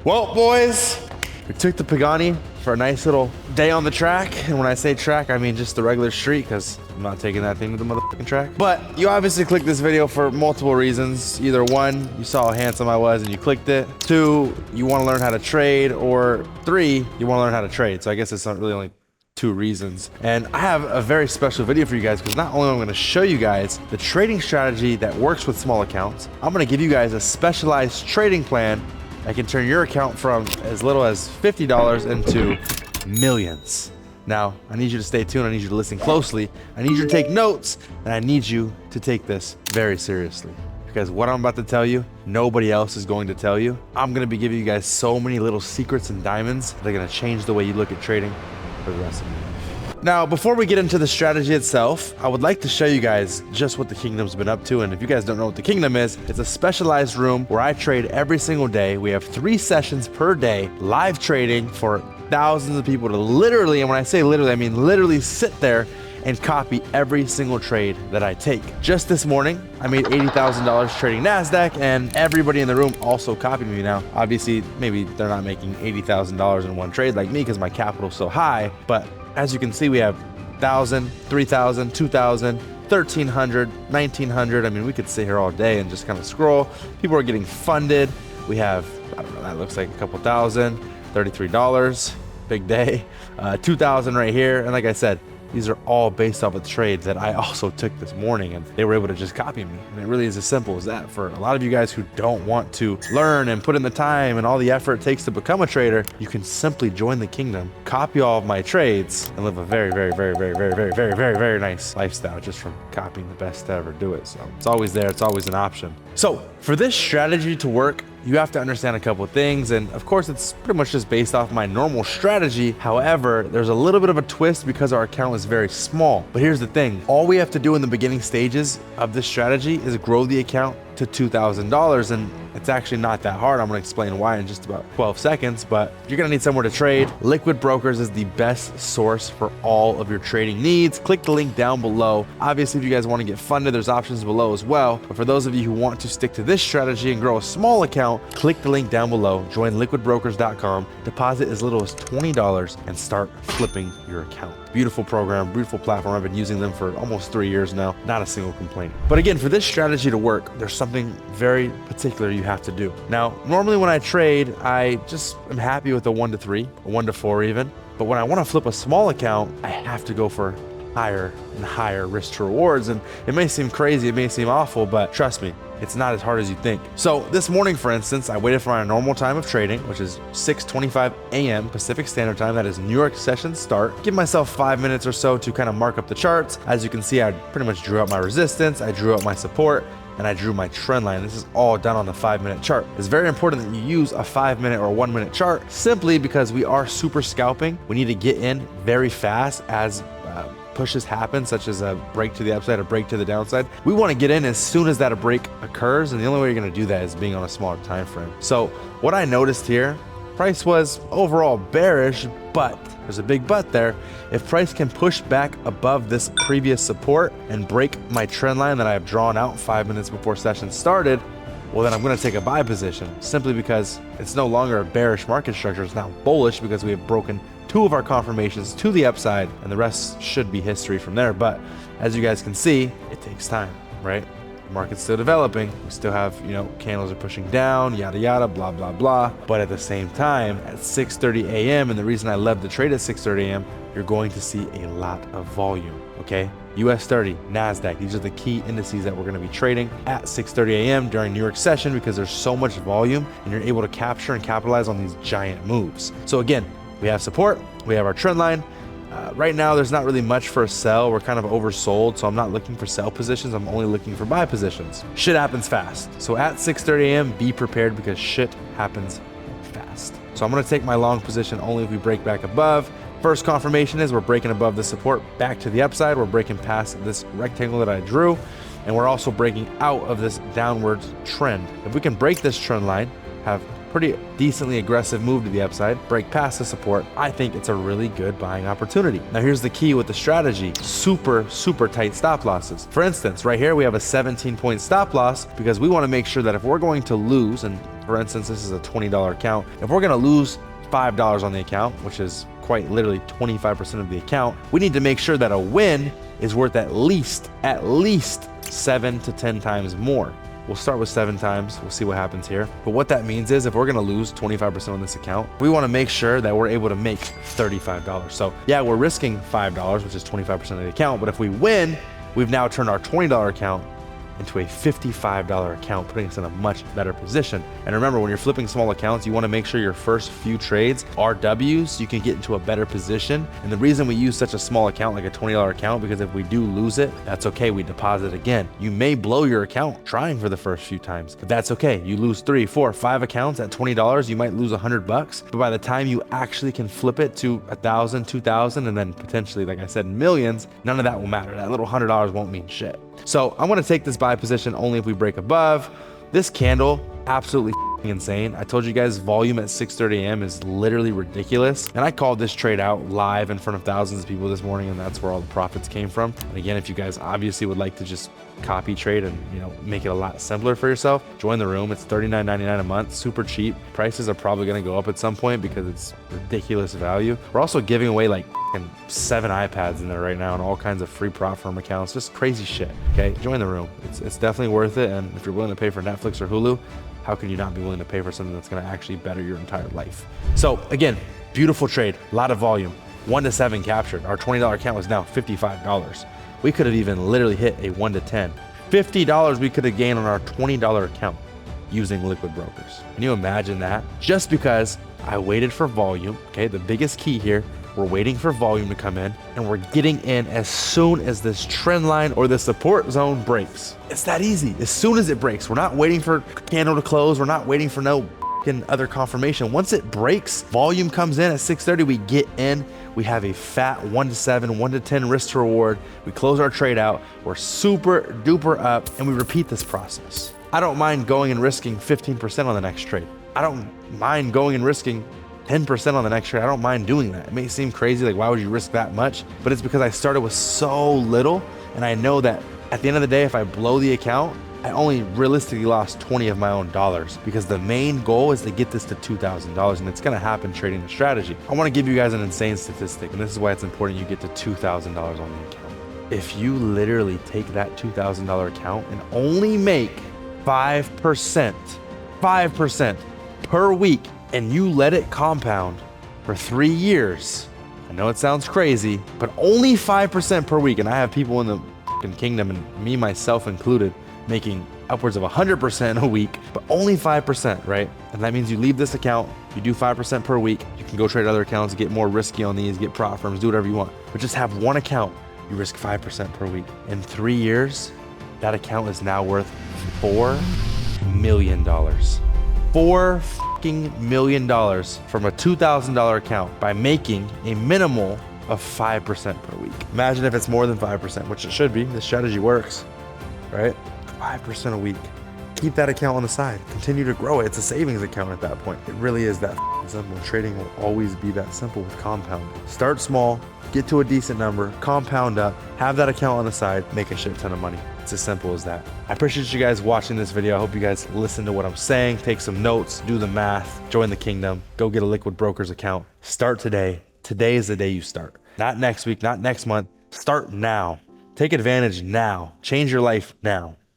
Well, boys, we took the Pagani for a nice little day on the track. And when I say track, I mean just the regular street, because I'm not taking that thing to the motherfucking track. But you obviously clicked this video for multiple reasons. Either one, you saw how handsome I was and you clicked it. Two, you want to learn how to trade. Or three, you want to learn how to trade. So I guess it's not really only two reasons. And I have a very special video for you guys, because not only am I going to show you guys the trading strategy that works with small accounts, I'm going to give you guys a specialized trading plan that can turn your account from as little as $50 into millions. Now, I need you to stay tuned. I need you to listen closely. I need you to take notes, and I need you to take this very seriously, because what I'm about to tell you, nobody else is going to tell you. I'm going to be giving you guys so many little secrets and diamonds that are going to change the way you look at trading for the rest of your life. Now, before we get into the strategy itself, I would like to show you guys just what the Kingdom's been up to. And if you guys don't know what the Kingdom is, it's a specialized room where I trade every single day. We have 3 sessions per day, live trading for thousands of people to literally, and when I say literally, I mean literally sit there and copy every single trade that I take. Just this morning, I made $80,000 trading NASDAQ, and everybody in the room also copied me. Now, obviously, maybe they're not making $80,000 in one trade like me because my capital's so high, but as you can see, we have 1,000, 3,000, 2,000, 1,300, 1,900. I mean, we could sit here all day and just kind of scroll. People are getting funded. We have, I don't know, that looks like a couple thousand, $33, big day, 2,000 right here. And like I said, these are all based off of trades that I also took this morning, and they were able to just copy me. And it really is as simple as that. For a lot of you guys who don't want to learn and put in the time and all the effort it takes to become a trader, you can simply join the Kingdom, copy all of my trades, and live a very, very, very, very, very, very, very, very, very nice lifestyle just from copying the best to ever do it. So it's always there. It's always an option. So for this strategy to work, you have to understand a couple of things, and of course it's pretty much just based off my normal strategy. However, there's a little bit of a twist because our account is very small. But here's the thing, all we have to do in the beginning stages of this strategy is grow the account to $2,000, and it's actually not that hard. I'm going to explain why in just about 12 seconds, but you're going to need somewhere to trade. Liquid Brokers is the best source for all of your trading needs. Click the link down below. Obviously, if you guys want to get funded, there's options below as well. But for those of you who want to stick to this strategy and grow a small account, click the link down below, join liquidbrokers.com, deposit as little as $20, and start flipping your account. Beautiful program, beautiful platform. I've been using them for almost 3 years now. Not a single complaint. But again, for this strategy to work, there's something very particular you have to do. Now, normally when I trade, I just am happy with a 1 to 3, a 1 to 4 even. But when I want to flip a small account, I have to go for higher and higher risk to rewards. And it may seem crazy, it may seem awful, but trust me, it's not as hard as you think. So this morning, for instance, I waited for my normal time of trading, which is 6:25 a.m. Pacific Standard Time. That is New York session start. Give myself 5 minutes or so to kind of mark up the charts. As you can see, I pretty much drew out my resistance, I drew out my support, and I drew my trend line. This is all done on the 5-minute chart. It's very important that you use a 5-minute or 1-minute chart, simply because we are super scalping. We need to get in very fast as pushes happen, such as a break to the upside, a break to the downside. We want to get in as soon as that break occurs, and the only way you're going to do that is being on a smaller time frame. So what I noticed here, price was overall bearish, but there's a big but there. If price can push back above this previous support and break my trend line that I have drawn out 5 minutes before session started, well, then I'm going to take a buy position, simply because it's no longer a bearish market structure. It's now bullish because we have broken 2 of our confirmations to the upside, and the rest should be history from there. But as you guys can see, it takes time, right? The market's still developing. We still have, candles are pushing down, yada, yada, blah, blah, blah. But at the same time, at 6:30 a.m., and the reason I love to trade at 6:30 a.m., you're going to see a lot of volume, okay? US 30, NASDAQ, these are the key indices that we're going to be trading at 6:30 a.m. during New York session, because there's so much volume and you're able to capture and capitalize on these giant moves. So again, we have support, we have our trend line. Right now, there's not really much for a sell. We're kind of oversold, so I'm not looking for sell positions. I'm only looking for buy positions. Shit happens fast. So at 6:30 a.m., be prepared, because shit happens fast. So I'm going to take my long position only if we break back above. First confirmation is we're breaking above the support back to the upside. We're breaking past this rectangle that I drew, and we're also breaking out of this downward trend. If we can break this trend line, have pretty decently aggressive move to the upside, break past the support, I think it's a really good buying opportunity. Now here's the key with the strategy: super tight stop losses. For instance, right here we have a 17-point stop loss, because we want to make sure that if we're going to lose, and For instance, this is a $20 account. If we're gonna lose $5 on the account, which is quite literally 25% of the account, we need to make sure that a win is worth at least 7 to 10 times more. We'll start with 7 times. We'll see what happens here. But what that means is if we're gonna lose 25% on this account, we wanna make sure that we're able to make $35. So yeah, we're risking $5, which is 25% of the account. But if we win, we've now turned our $20 account into a $55 account, putting us in a much better position. And remember, when you're flipping small accounts, you wanna make sure your first few trades are W's so you can get into a better position. And the reason we use such a small account, like a $20 account, because if we do lose it, that's okay, we deposit again. You may blow your account trying for the first few times, but that's okay. You lose 3, 4, 5 accounts at $20, you might lose $100, but by the time you actually can flip it to 1,000, 2,000, and then potentially, like I said, millions, none of that will matter. That little $100 won't mean shit. So I'm gonna take this buy position only if we break above. This candle, absolutely insane. I told you guys volume at 6:30 a.m. is literally ridiculous. And I called this trade out live in front of thousands of people this morning, and that's where all the profits came from. And again, if you guys obviously would like to just copy trade and make it a lot simpler for yourself, join the room. It's $39.99 a month, super cheap. Prices are probably gonna go up at some point because it's ridiculous value. We're also giving away like 7 iPads in there right now and all kinds of free prop firm accounts, just crazy shit. Okay, join the room. It's definitely worth it. And if you're willing to pay for Netflix or Hulu, how can you not be willing to pay for something that's going to actually better your entire life? So again, beautiful trade, a lot of volume, 1 to 7 captured. Our $20 account was now $55. We could have even literally hit a 1 to 10. $50 we could have gained on our $20 account using liquid brokers. Can you imagine that? Just because I waited for volume. Okay, the biggest key here, we're waiting for volume to come in, and we're getting in as soon as this trend line or the support zone breaks. It's that easy. As soon as it breaks, we're not waiting for candle to close. We're not waiting for no other confirmation. Once it breaks, volume comes in at 6:30, we get in. We have a fat 1 to 7, 1 to 10 risk to reward. We close our trade out. We're super duper up, and we repeat this process. I don't mind going and risking 15% on the next trade. I don't mind going and risking 10% on the next trade. I don't mind doing that. It may seem crazy, like why would you risk that much? But it's because I started with so little, and I know that at the end of the day, if I blow the account, I only realistically lost 20 of my own dollars, because the main goal is to get this to $2,000, and it's gonna happen trading the strategy. I wanna give you guys an insane statistic, and this is why it's important you get to $2,000 on the account. If you literally take that $2,000 account and only make 5% per week, and you let it compound for 3 years, I know it sounds crazy, but only 5% per week. And I have people in the fucking kingdom, and me, myself included, making upwards of 100% a week, but only 5%, right? And that means you leave this account, you do 5% per week, you can go trade other accounts, get more risky on these, get prop firms, do whatever you want, but just have one account, you risk 5% per week. In 3 years, that account is now worth $4 million. $4 million from a $2,000 account by making a minimal of 5% per week. Imagine if it's more than 5%, which it should be. The strategy works, right? 5% a week. Keep that account on the side. Continue to grow it. It's a savings account at that point. It really is that simple. Trading will always be that simple with compounding. Start small, get to a decent number, compound up, have that account on the side, make a shit ton of money. It's as simple as that. I appreciate you guys watching this video. I hope you guys listen to what I'm saying, take some notes, do the math, join the kingdom, go get a Liquid Brokers account. Start today. Today is the day you start. Not next week, not next month. Start now. Take advantage now. Change your life now.